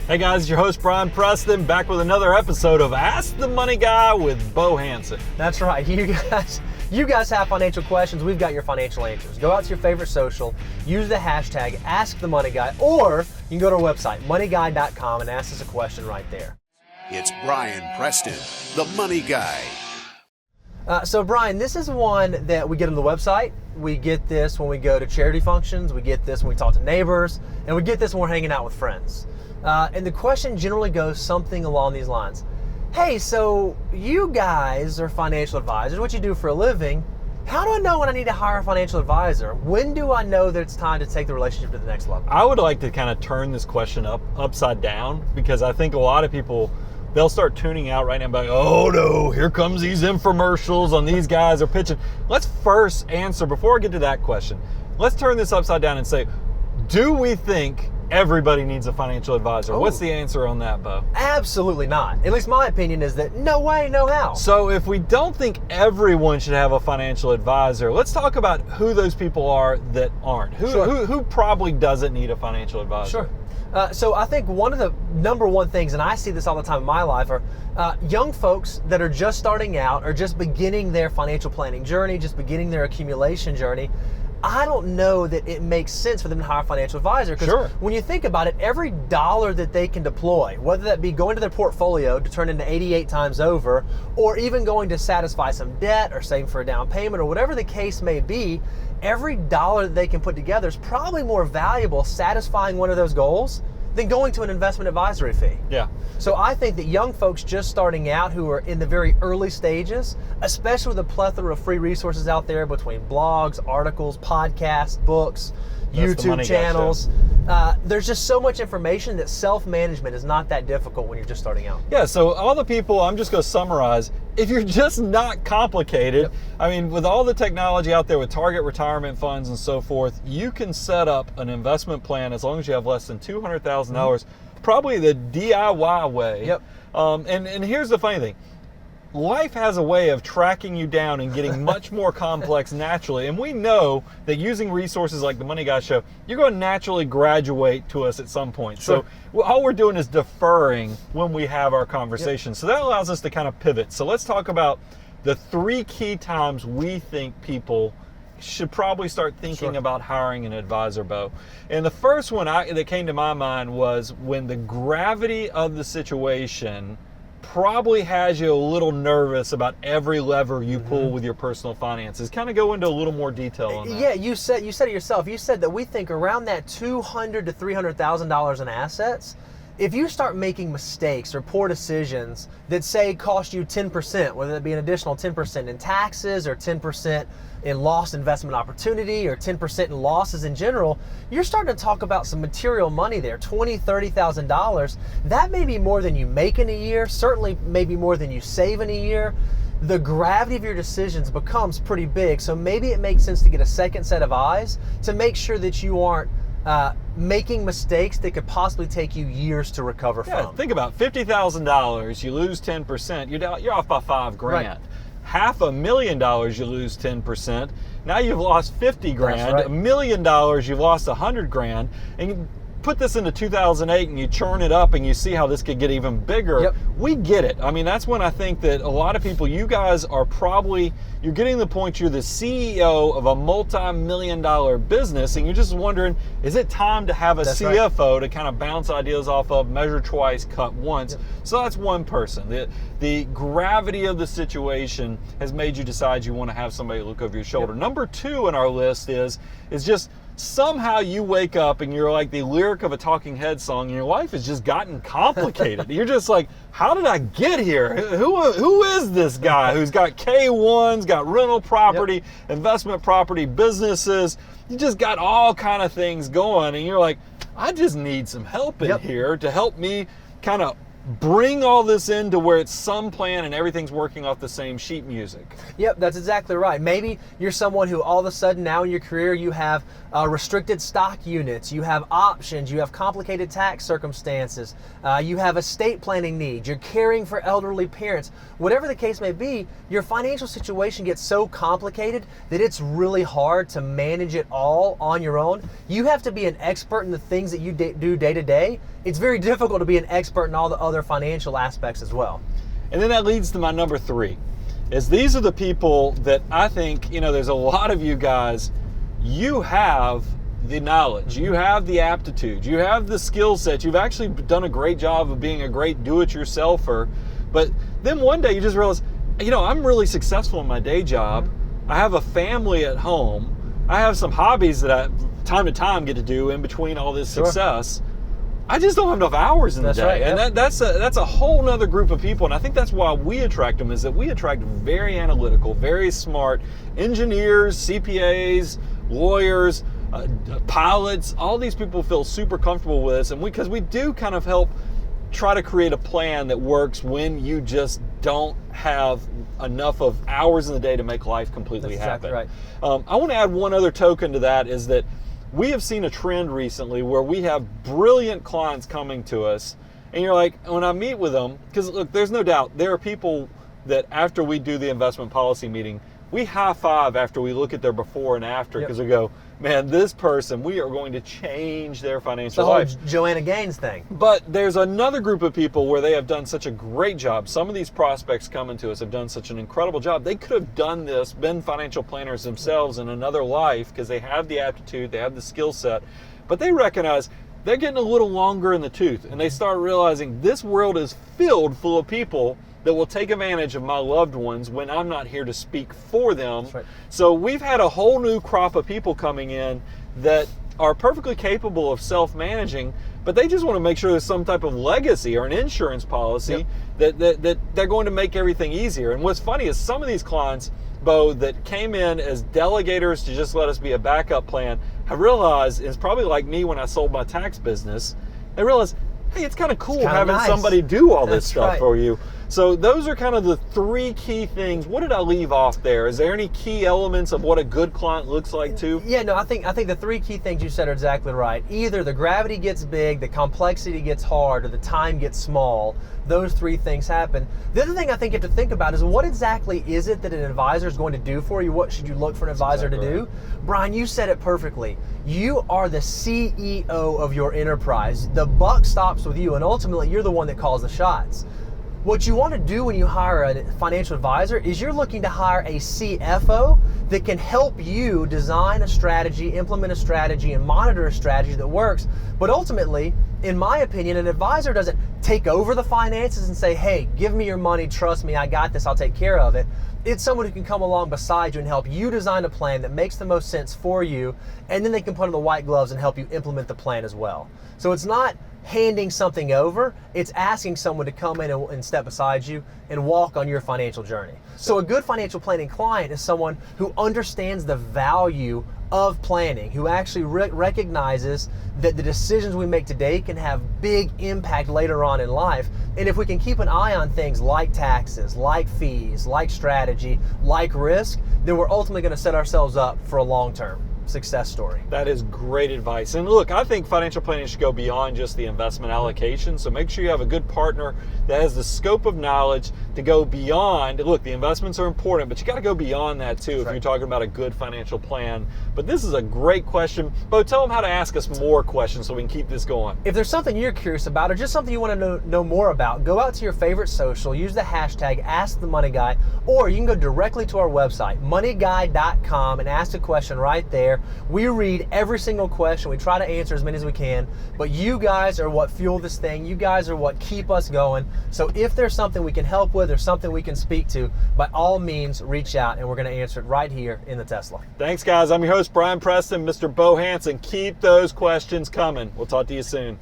Hey guys, it's your host Brian Preston, back with another episode of Ask the Money Guy with Bo Hansen. That's right. You guys have financial questions. We've got your financial answers. Go out to your favorite social, use the hashtag #AskTheMoneyGuy, or you can go to our website, moneyguy.com, and ask us a question right there. It's Brian Preston, the Money Guy. So Brian, this is one that we get on the website. We get this when we go to charity functions. We get this when we talk to neighbors. And we get this when we're hanging out with friends. And the question generally goes something along these lines. Hey, so you guys are financial advisors, what you do for a living. How do I know when I need to hire a financial advisor? When do I know that it's time to take the relationship to the next level? I would like to kind of turn this question upside down, because I think a lot of people, they'll start tuning out right now and be like, oh no, here comes these infomercials on these guys are pitching. Let's first answer, before I get to that question, let's turn this upside down and say, do we think everybody needs a financial advisor? Oh. What's the answer on that, Bo? Absolutely not. At least my opinion is that no way, no how. So if we don't think everyone should have a financial advisor, let's talk about who those people are that aren't. Who probably doesn't need a financial advisor? Sure. So I think one of the number one things, and I see this all the time in my life, are young folks that are just starting out or just beginning their financial planning journey, just beginning their accumulation journey. I don't know that it makes sense for them to hire a financial advisor, because when you think about it, every dollar that they can deploy, whether that be going to their portfolio to turn into 88 times over, or even going to satisfy some debt or saving for a down payment or whatever the case may be, every dollar that they can put together is probably more valuable satisfying one of those goals than going to an investment advisory fee. Yeah. So I think that young folks just starting out who are in the very early stages, especially with the plethora of free resources out there between blogs, articles, podcasts, books, YouTube channels, there's just so much information that self-management is not that difficult when you're just starting out. Yeah, so all the people, I'm just going to summarize, if you're just not complicated, I mean, with all the technology out there with target retirement funds and so forth, you can set up an investment plan as long as you have less than $200,000, probably the DIY way. And here's the funny thing. Life has a way of tracking you down and getting much more complex naturally. And we know that using resources like the Money Guy Show, you're going to naturally graduate to us at some point. Sure. So all we're doing is deferring when we have our conversation. So that allows us to kind of pivot. So let's talk about the 3 key times we think people should probably start thinking about hiring an advisor, Bo. And the first one that came to my mind was when the gravity of the situation probably has you a little nervous about every lever you pull with your personal finances. Kind of go into a little more detail on that. Yeah, you said it yourself. You said that we think around that $200,000 to $300,000 in assets. If you start making mistakes or poor decisions that say cost you 10%, whether it be an additional 10% in taxes or 10% in lost investment opportunity or 10% in losses in general, you're starting to talk about some material money there, $20,000, $30,000. That may be more than you make in a year, certainly maybe more than you save in a year. The gravity of your decisions becomes pretty big, so maybe it makes sense to get a second set of eyes to make sure that you aren't making mistakes that could possibly take you years to recover from. Think about $50,000, you lose 10%, you're off by $5,000. Right. $500,000 you lose 10%. Now you've lost 50 grand. That's right. $1 million you've lost 100 grand. And you put this into 2008 and you churn it up and you see how this could get even bigger. We get it. I mean, that's when I think that a lot of people, you guys are probably, you're getting to the point you're the CEO of a multi-million-dollar business and you're just wondering, is it time to have a CFO to kind of bounce ideas off of, measure twice, cut once? So that's one person. The gravity of the situation has made you decide you want to have somebody look over your shoulder. Number 2 on our list is just somehow you wake up and you're like the lyric of a Talking Heads song and your life has just gotten complicated. You're just like, how did I get here? Who is this guy who's got K1s, got rental property, investment property, businesses? You just got all kind of things going and you're like, I just need some help in here to help me kind of bring all this into where it's some plan and everything's working off the same sheet music. Yep, that's exactly right. Maybe you're someone who all of a sudden now in your career you have restricted stock units, you have options, you have complicated tax circumstances, you have estate planning needs, you're caring for elderly parents. Whatever the case may be, your financial situation gets so complicated that it's really hard to manage it all on your own. You have to be an expert in the things that you do day to day it's very difficult to be an expert in all the other financial aspects as well. And then that leads to my number 3, is these are the people that I think, there's a lot of you guys, you have the knowledge, you have the aptitude, you have the skill set, you've actually done a great job of being a great do-it-yourselfer, but then one day you just realize, I'm really successful in my day job, I have a family at home, I have some hobbies that I time to time get to do in between all this success. I just don't have enough hours in the day. Right, yep. And that's a whole nother group of people. And I think that's why we attract them, is that we attract very analytical, very smart engineers, CPAs, lawyers, pilots. All these people feel super comfortable with us. And because we do kind of help try to create a plan that works when you just don't have enough of hours in the day to make life completely happen. Exactly right. I want to add one other token to that, is that we have seen a trend recently where we have brilliant clients coming to us, and you're like, when I meet with them, because look, there's no doubt there are people that after we do the investment policy meeting, we high five after we look at their before and after, because we go, man, this person, we are going to change their financial life. The whole Joanna Gaines thing. But there's another group of people where they have done such a great job. Some of these prospects coming to us have done such an incredible job. They could have done this, been financial planners themselves in another life, because they have the aptitude, they have the skill set, but they recognize they're getting a little longer in the tooth, and they start realizing this world is filled full of people that will take advantage of my loved ones when I'm not here to speak for them. That's right. So we've had a whole new crop of people coming in that are perfectly capable of self-managing, but they just want to make sure there's some type of legacy or an insurance policy that they're going to make everything easier. And what's funny is some of these clients, Bo, that came in as delegators to just let us be a backup plan, have realized, it's probably like me when I sold my tax business, they realized, hey, it's kind of cool having somebody do all this stuff for you. So those are kind of the 3 key things. What did I leave off there? Is there any key elements of what a good client looks like too? Yeah, no, I think the 3 key things you said are exactly right. Either the gravity gets big, the complexity gets hard, or the time gets small. Those 3 things happen. The other thing I think you have to think about is, what exactly is it that an advisor is going to do for you? What should you look for an advisor to do? Brian, you said it perfectly. You are the CEO of your enterprise. The buck stops with you, and ultimately you're the one that calls the shots. What you want to do when you hire a financial advisor is you're looking to hire a CFO that can help you design a strategy, implement a strategy, and monitor a strategy that works. But ultimately, in my opinion, an advisor doesn't take over the finances and say, hey, give me your money, trust me, I got this, I'll take care of it. It's someone who can come along beside you and help you design a plan that makes the most sense for you, and then they can put on the white gloves and help you implement the plan as well. So it's not handing something over, it's asking someone to come in and step beside you and walk on your financial journey. So a good financial planning client is someone who understands the value of planning, who actually recognizes that the decisions we make today can have big impact later on in life. And if we can keep an eye on things like taxes, like fees, like strategy, like risk, then we're ultimately going to set ourselves up for a long-term success story. That is great advice. And look, I think financial planning should go beyond just the investment allocation. So make sure you have a good partner that has the scope of knowledge to go beyond. Look, the investments are important, but you got to go beyond that too if you're talking about a good financial plan. But this is a great question. Bo, tell them how to ask us more questions so we can keep this going. If there's something you're curious about or just something you want to know more about, go out to your favorite social, use the hashtag AskTheMoneyGuy, or you can go directly to our website, moneyguy.com, and ask a question right there. We read every single question. We try to answer as many as we can, but you guys are what fuel this thing. You guys are what keep us going. So if there's something we can help with or something we can speak to, by all means, reach out and we're going to answer it right here in the Tesla. Thanks, guys. I'm your host, Brian Preston, Mr. Bo Hanson. Keep those questions coming. We'll talk to you soon.